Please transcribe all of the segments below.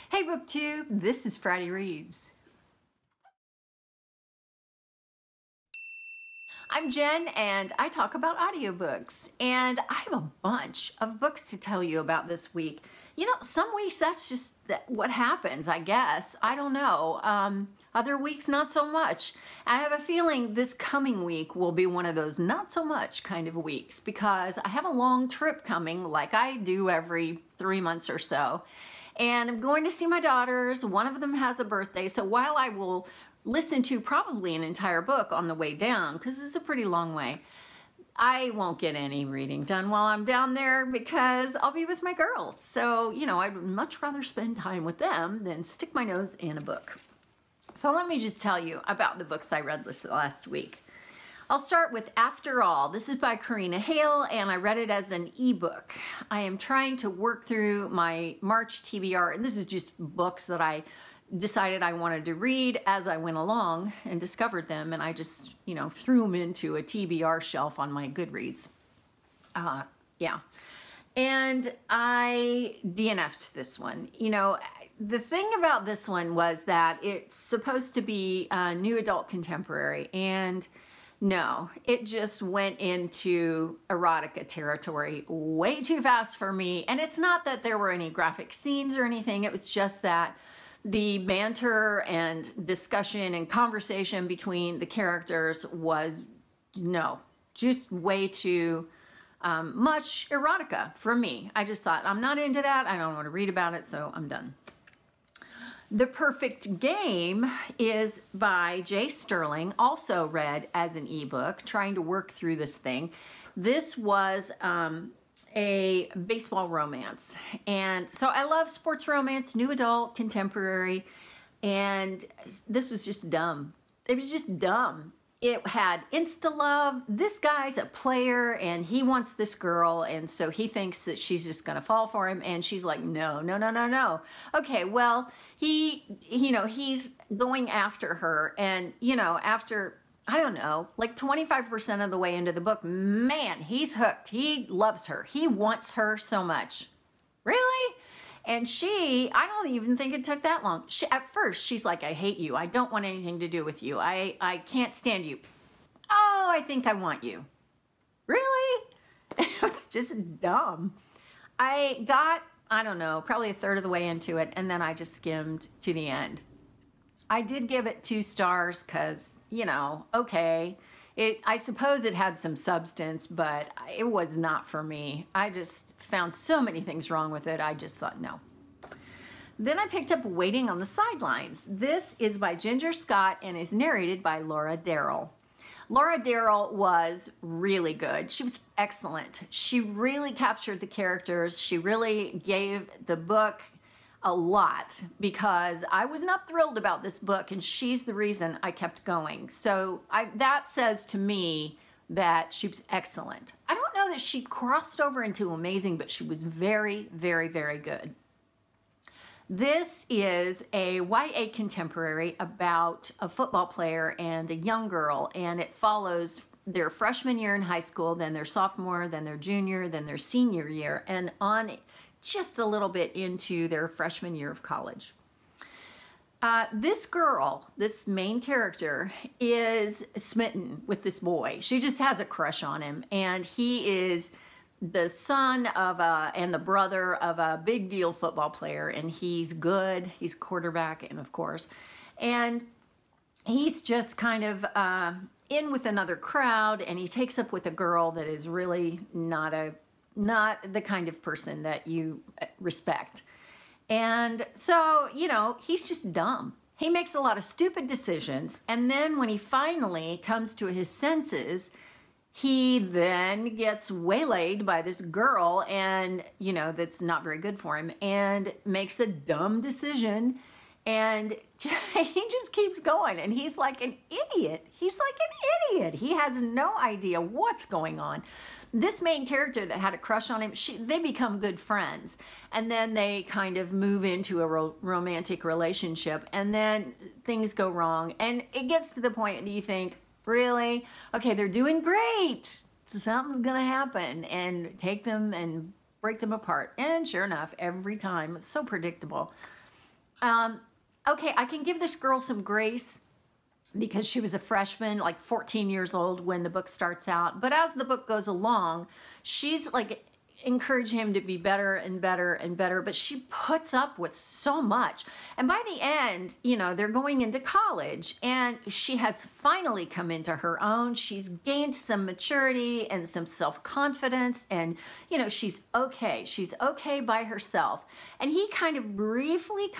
Hey BookTube, this is Friday Reads. I'm Jen and I talk about audiobooks, and I have a bunch of books to tell you about this week. You know, some weeks that's just what happens, I guess. I don't know. Other weeks not so much. I have a feeling this coming week will be one of those not so much kind of weeks because I have a long trip coming like I do every 3 months or so. And I'm going to see my daughters. One of them has a birthday, so while I will listen to probably an entire book on the way down, because it's a pretty long way, I won't get any reading done while I'm down there because I'll be with my girls. So, you know, I'd much rather spend time with them than stick my nose in a book. So let me just tell you about the books I read this last week. I'll start with After All. This is by Karina Hale, and I read it as an ebook. I am trying to work through my March TBR, and this is just books that I decided I wanted to read as I went along and discovered them, and I just, you know, threw them into a TBR shelf on my Goodreads. Yeah. And I DNF'd this one. You know, the thing about this one was that it's supposed to be a new adult contemporary, and no, it just went into erotica territory way too fast for me. And it's not that there were any graphic scenes or anything. It was just that the banter and discussion and conversation between the characters was, no, just way too much erotica for me. I just thought, I'm not into that. I don't want to read about it, so I'm done. The Perfect Game is by Jay Sterling, also read as an ebook, trying to work through this thing. This was a baseball romance. And so I love sports romance, new adult, contemporary, and this was just dumb. It was just dumb. It had insta-love. This guy's a player and he wants this girl, and so he thinks that she's just gonna fall for him, and she's like, no, no, no, no, no. Okay, well, he's going after her, and, you know, after, I don't know, like 25% of the way into the book, man, he's hooked. He loves her. He wants her so much. Really? And she, I don't even think it took that long. At first, she's like, I hate you. I don't want anything to do with you. I can't stand you. Oh, I think I want you. Really? It was just dumb. I got, I don't know, probably a third of the way into it, and then I just skimmed to the end. I did give it 2 stars because, you know, okay. I suppose it had some substance, but it was not for me. I just found so many things wrong with it. I just thought, no. Then I picked up Waiting on the Sidelines. This is by Ginger Scott and is narrated by Laura Darrell. Laura Darrell was really good. She was excellent. She really captured the characters. She really gave the book a lot because I was not thrilled about this book, and she's the reason I kept going. So that says to me that she was excellent. I don't know that she crossed over into amazing, but she was very, very, very good. This is a YA contemporary about a football player and a young girl, and it follows their freshman year in high school, then their sophomore, then their junior, then their senior year, and on just a little bit into their freshman year of college. This girl, this main character, is smitten with this boy. She just has a crush on him, and he is the son of and the brother of a big deal football player, and he's good. He's quarterback, and of course, and he's just kind of in with another crowd, and he takes up with a girl that is really not the kind of person that you respect. And so, you know, he's just dumb. He makes a lot of stupid decisions, and then when he finally comes to his senses, he then gets waylaid by this girl, and, you know, that's not very good for him, and makes a dumb decision, and he just keeps going, and he's like an idiot. He's like an idiot. He has no idea what's going on. This main character that had a crush on him, they become good friends, and then they kind of move into a romantic relationship, and then things go wrong, and it gets to the point that you think, really? Okay, they're doing great. Something's gonna happen, and take them and break them apart. And sure enough, every time, it's so predictable. Um, okay, I can give this girl some grace because she was a freshman, like 14 years old when the book starts out. But as the book goes along, she's like encouraging him to be better and better and better, but she puts up with so much. And by the end, you know, they're going into college and she has finally come into her own. She's gained some maturity and some self-confidence, and, you know, she's okay. She's okay by herself. And he kind of briefly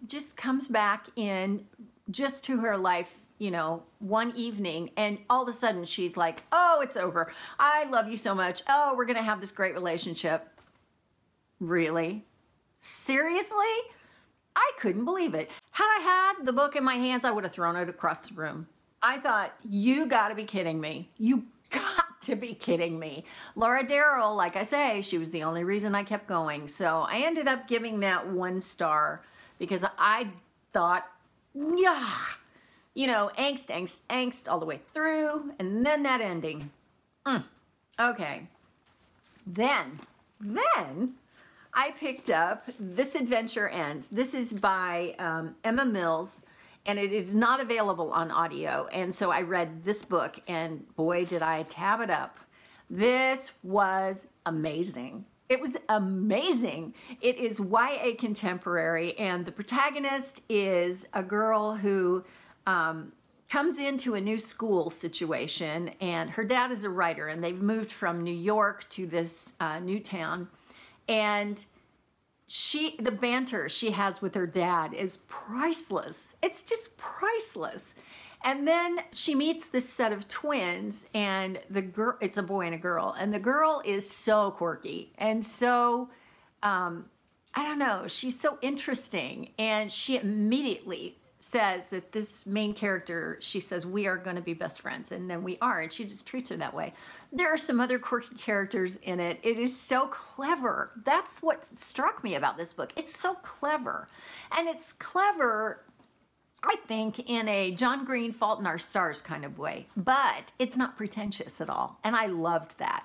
just comes back in just to her life, you know, one evening, and all of a sudden she's like, oh, it's over. I love you so much. Oh, we're going to have this great relationship. Really? Seriously? I couldn't believe it. Had I had the book in my hands, I would have thrown it across the room. I thought, you got to be kidding me. You got to be kidding me. Laura Darrell, like I say, she was the only reason I kept going. So I ended up giving that 1 star because I thought, yeah, you know, angst all the way through, and then that ending. Okay. Then I picked up This Adventure Ends. This is by Emma Mills, and it is not available on audio. And so I read this book, and boy, did I tab it up. This was amazing. It was amazing. It is YA contemporary, and the protagonist is a girl who comes into a new school situation, and her dad is a writer, and they've moved from New York to this new town, and the banter she has with her dad is priceless. It's just priceless. And then she meets this set of twins, and it's a boy and a girl, and the girl is so quirky and so I don't know, she's so interesting, and she immediately says that this main character, she says, we are going to be best friends, and then we are, and she just treats her that way. There are some other quirky characters in it. It is so clever. That's what struck me about this book. It's so clever, and it's clever, I think, in a John Green Fault in Our Stars kind of way, but it's not pretentious at all, and I loved that.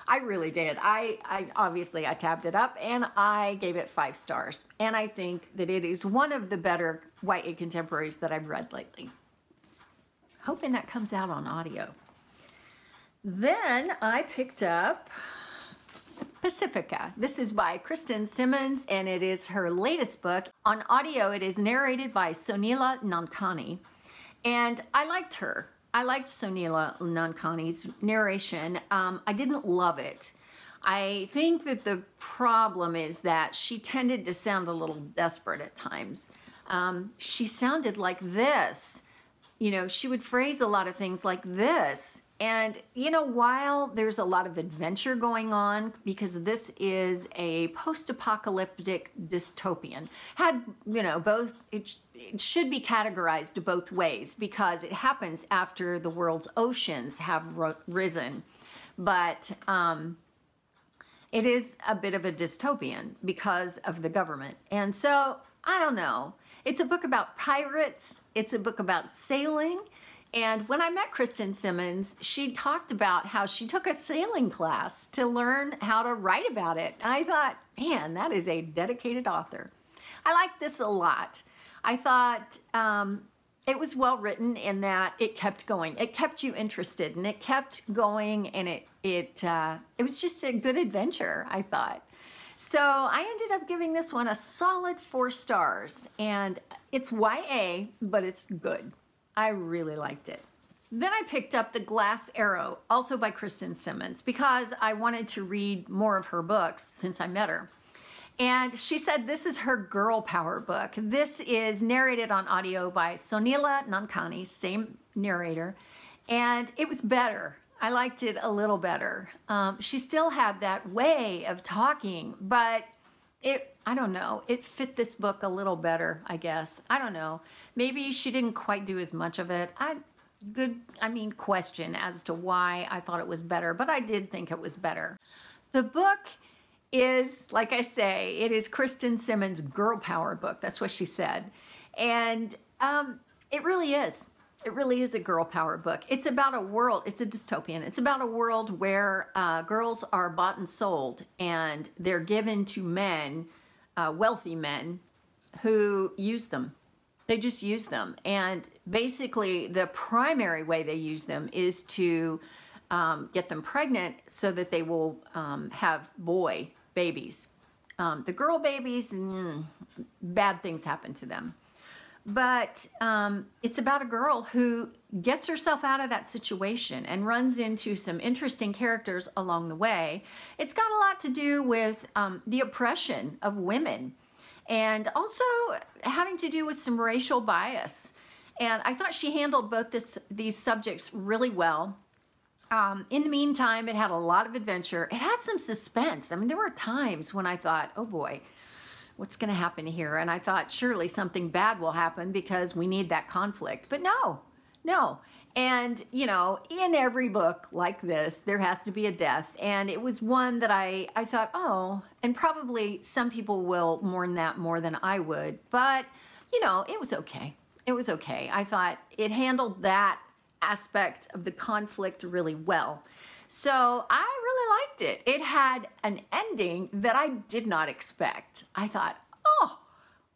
I really did. I obviously tabbed it up and I gave it 5 stars. And I think that it is one of the better YA contemporaries that I've read lately. Hoping that comes out on audio. Then I picked up Pacifica. This is by Kristen Simmons, and it is her latest book. On audio, it is narrated by Soneela Nonkani. And I liked her. I liked Soneela Nonkani's narration. I didn't love it. I think that the problem is that she tended to sound a little desperate at times. She sounded like this. You know, she would phrase a lot of things like this. And, you know, while there's a lot of adventure going on, because this is a post-apocalyptic dystopian, you know, both, it should be categorized both ways because it happens after the world's oceans have risen. But it is a bit of a dystopian because of the government. And so, I don't know. It's a book about pirates. It's a book about sailing. And when I met Kristen Simmons, she talked about how she took a sailing class to learn how to write about it. And I thought, man, that is a dedicated author. I like this a lot. I thought it was well written in that it kept going. It kept you interested, and it kept going, and it was just a good adventure, I thought. So I ended up giving this one a solid 4 stars, and it's YA, but it's good. I really liked it. Then I picked up The Glass Arrow, also by Kristen Simmons, because I wanted to read more of her books since I met her. And she said this is her girl power book. This is narrated on audio by Soneela Nonkani, same narrator, and it was better. I liked it a little better. She still had that way of talking, but I don't know, it fit this book a little better, I guess. I don't know. Maybe she didn't quite do as much of it. Question as to why I thought it was better, but I did think it was better. The book is, like I say, it is Kristen Simmons' girl power book. That's what she said. And it really is. It really is a girl power book. It's about a world, it's a dystopian. It's about a world where girls are bought and sold, and they're given to men, wealthy men, who use them. They just use them. And basically the primary way they use them is to get them pregnant so that they will have boy babies. The girl babies, bad things happen to them. But it's about a girl who gets herself out of that situation and runs into some interesting characters along the way. It's got a lot to do with the oppression of women, and also having to do with some racial bias. And I thought she handled both these subjects really well. In the meantime, it had a lot of adventure. It had some suspense. I mean, there were times when I thought, oh boy, what's going to happen here? And I thought, surely something bad will happen because we need that conflict. But no. And, you know, in every book like this, there has to be a death. And it was one that I thought, oh, and probably some people will mourn that more than I would. But, you know, it was okay. It was okay. I thought it handled that aspect of the conflict really well. So I really liked it. It had an ending that I did not expect. I thought, oh,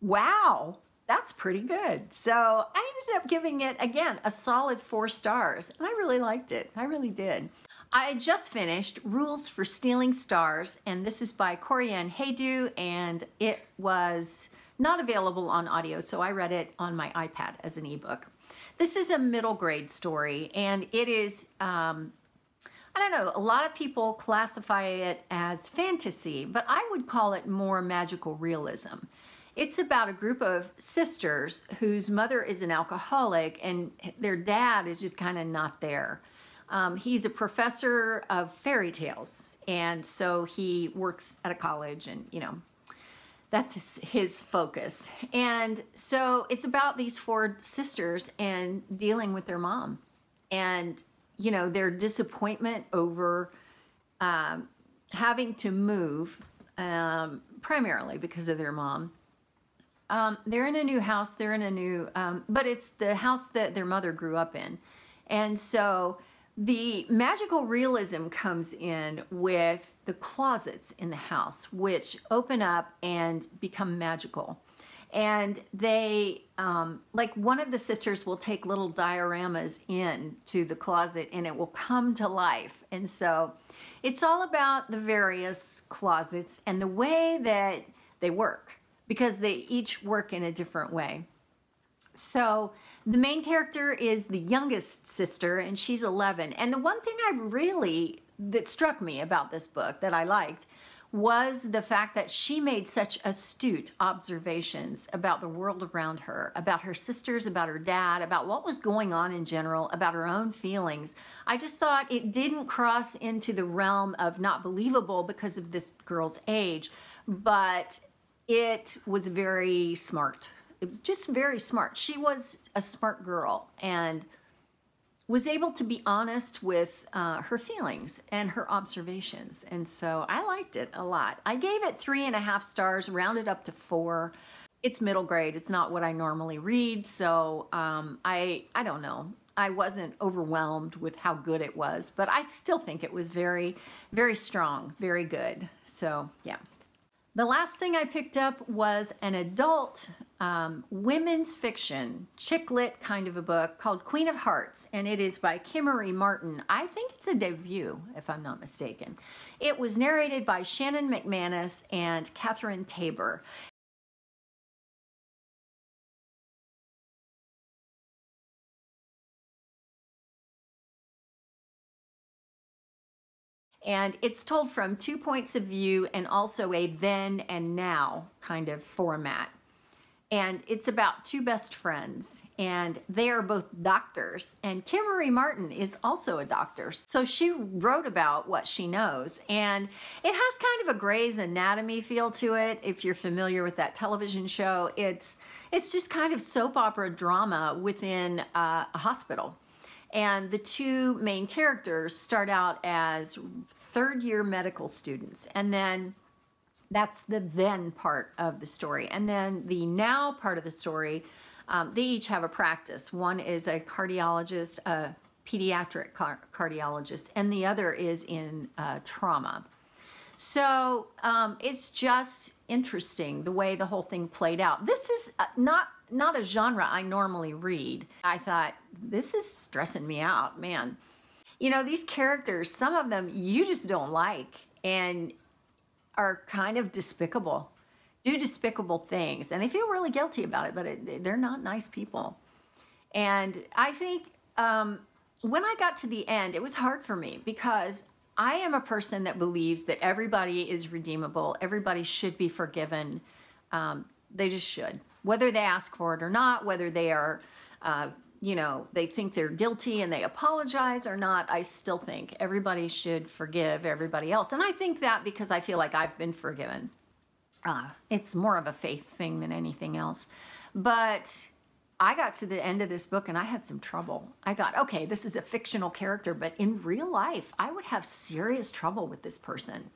wow, that's pretty good. So I ended up giving it, again, a solid 4 stars. And I really liked it. I really did. I just finished Rules for Stealing Stars, and this is by Karina Haydu, and it was not available on audio, so I read it on my iPad as an ebook. This is a middle grade story, and it is, I don't know, a lot of people classify it as fantasy, but I would call it more magical realism. It's about a group of sisters whose mother is an alcoholic and their dad is just kind of not there. He's a professor of fairy tales, and so he works at a college, and, you know, that's his focus. And so it's about these 4 sisters and dealing with their mom and, you know, their disappointment over having to move, primarily because of their mom. They're in a new house, they're in a new, but it's the house that their mother grew up in. And so the magical realism comes in with the closets in the house, which open up and become magical. And they, like one of the sisters will take little dioramas into the closet and it will come to life. And so it's all about the various closets and the way that they work, because they each work in a different way. So the main character is the youngest sister, and she's 11. And the one thing that struck me about this book that I liked was the fact that she made such astute observations about the world around her, about her sisters, about her dad, about what was going on in general, about her own feelings. I just thought it didn't cross into the realm of not believable because of this girl's age, but it was very smart. It was just very smart. She was a smart girl and was able to be honest with her feelings and her observations. And so I liked it a lot. I gave it 3.5 stars, rounded up to 4. It's middle grade. It's not what I normally read. So I don't know. I wasn't overwhelmed with how good it was, but I still think it was very, very strong, very good. So yeah. The last thing I picked up was an adult women's fiction, chick lit kind of a book called Queen of Hearts, and it is by Kimmery Martin. I think it's a debut, if I'm not mistaken. It was narrated by Shannon McManus and Catherine Tabor. And it's told from 2 points of view and also a then and now kind of format. And it's about 2 best friends, and they are both doctors. And Kimmery Martin is also a doctor. So she wrote about what she knows. And it has kind of a Grey's Anatomy feel to it, if you're familiar with that television show. It's just kind of soap opera drama within a hospital. And the 2 main characters start out as 3rd-year medical students, and then that's the then part of the story. And then the now part of the story, they each have a practice. One is a cardiologist, a pediatric cardiologist, and the other is in trauma. So it's just interesting the way the whole thing played out. This is not a genre I normally read. I thought, this is stressing me out, man. You know, these characters, some of them you just don't like and are kind of despicable, do despicable things, and they feel really guilty about it, but they're not nice people. And I think when I got to the end, it was hard for me because I am a person that believes that everybody is redeemable. Everybody should be forgiven. They just should, whether they ask for it or not, whether they are, you know, they think they're guilty and they apologize or not. I still think everybody should forgive everybody else. And I think that because I feel like I've been forgiven. It's more of a faith thing than anything else. But I got to the end of this book and I had some trouble. I thought, okay, this is a fictional character, but in real life, I would have serious trouble with this person.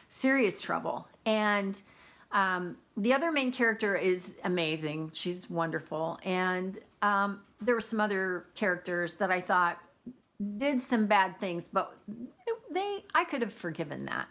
Serious trouble. And the other main character is amazing. She's wonderful. And there were some other characters that I thought did some bad things, but I could have forgiven that.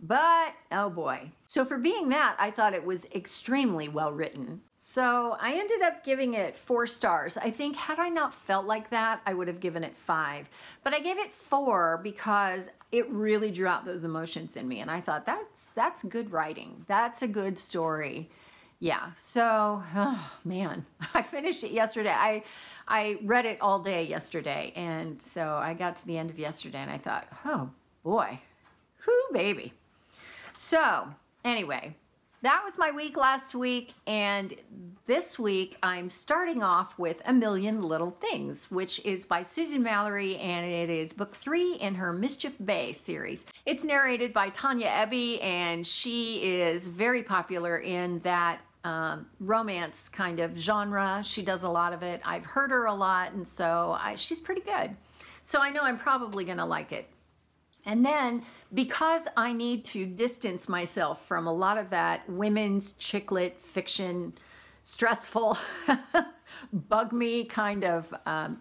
But, oh boy. So for being that, I thought it was extremely well written. So I ended up giving it 4 stars. I think had I not felt like that, I would have given it 5. But I gave it 4 because it really drew out those emotions in me. And I thought, that's good writing. That's a good story. Yeah, so, oh man, I finished it yesterday. I read it all day yesterday. And so I got to the end of yesterday and I thought, oh boy, whoo baby. So anyway, that was my week last week, and this week I'm starting off with A Million Little Things, which is by Susan Mallory, and it is book 3 in her Mischief Bay series. It's narrated by Tanya Eby, and she is very popular in that romance kind of genre. She does a lot of it. I've heard her a lot, and so she's pretty good. So I know I'm probably going to like it. And then, because I need to distance myself from a lot of that women's chick-lit fiction, stressful, bug me kind of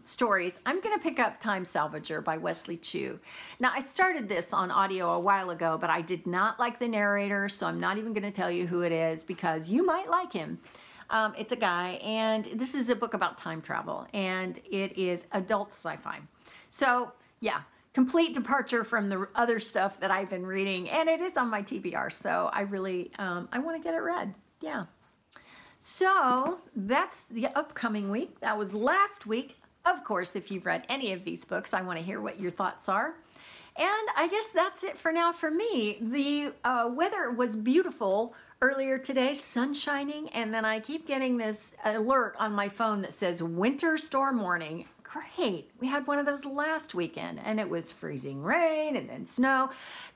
stories, I'm going to pick up Time Salvager by Wesley Chu. Now, I started this on audio a while ago, but I did not like the narrator, so I'm not even going to tell you who it is because you might like him. It's a guy, and this is a book about time travel, and it is adult sci-fi. So, yeah. Complete departure from the other stuff that I've been reading, and it is on my TBR, so I really, I want to get it read, yeah. So that's the upcoming week. That was last week. Of course, if you've read any of these books, I want to hear what your thoughts are. And I guess that's it for now for me. The weather was beautiful earlier today, sun shining, and then I keep getting this alert on my phone that says winter storm warning. Great. We had one of those last weekend and it was freezing rain and then snow.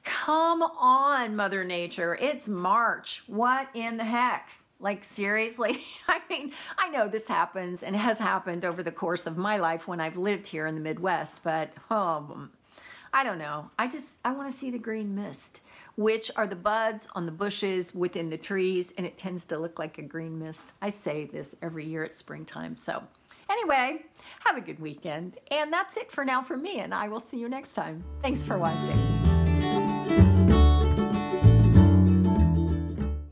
Come on, Mother Nature. It's March. What in the heck? Like, seriously? I mean, I know this happens and has happened over the course of my life when I've lived here in the Midwest, but I don't know. I want to see the green mist, which are the buds on the bushes within the trees, and it tends to look like a green mist. I say this every year at springtime, so. Anyway, have a good weekend. And that's it for now for me, and I will see you next time. Thanks for watching.